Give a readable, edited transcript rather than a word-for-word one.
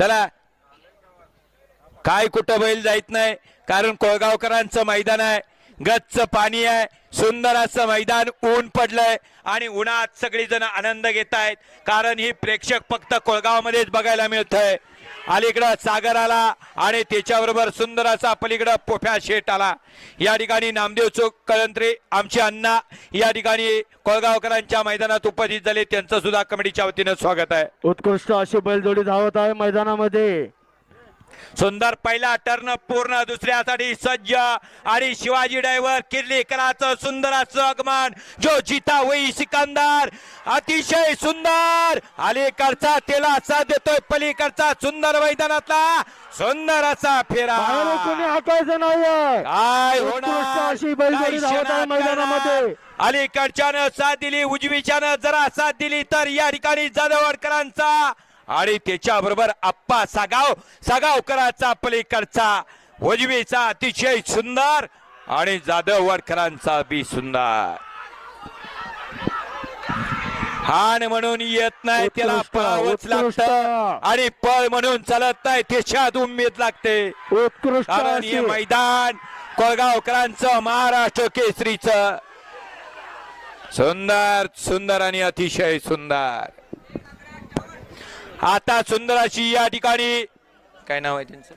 चला काय कुठं बैल जायत नाही कारण कोळगावकरांचं मैदान आहे, गच्च पाणी आहे, सुंदर असं मैदान, ऊन पडलंय आणि उन्हात सगळी जण आनंद घेत आहेत कारण ही प्रेक्षक फक्त कोळगावमध्येच बघायला मिळतंय। अलीकडं सागर आला आणि त्याच्याबरोबर सुंदर असा पलीकडं पोफ्या शेट आला। या ठिकाणी नामदेव चौक कळंत्री आमचे अण्णा या ठिकाणी कोळगावकरांच्या मैदानात उपस्थित झाले, त्यांचं सुद्धा कमिटीच्या वतीनं स्वागत आहे। उत्कृष्ट अशी बैलजोडी धावत आहे मैदानामध्ये। सुंदर पहिला टर्न पूर्ण, दुसऱ्यासाठी सज्ज आणि शिवाजी ड्रायव्हर किर्लीकरांचं सुंदर असं आगमन, जो जीता वही सिकंदर अतिशय सुंदर अलीकडचा तेला साथ देतोय, पलीकडचा सुंदर मैदानातला सुंदर असा फेरा, कोणी हाकायचं नाहीये, काय उत्कृष्ट होणार अशी बैलजोडी धावत आहे मैदानामध्ये। अलीकडच्यानं साथ दिली, उजवीच्यानं जरा साथ दिली तर या ठिकाणी जाधववाडकरांचा आणि त्याच्याबरोबर आप्पा सागावकरांचा पलीकडचा उजवीचा अतिशय सुंदर आणि जाधववाडकरांचा बी सुंदर। हान म्हणून येत नाही त्याला पळावंच लागतं आणि पळ म्हणून चालत नाही त्याच्यात उमेद लागते। उत्कृष्ट कारण हे मैदान कोळगावकरांचं महाराष्ट्र केसरीचं सुंदर सुंदर आणि अतिशय सुंदर। आता सुंदर अशी या ठिकाणी काय नाव आहे त्यांचं,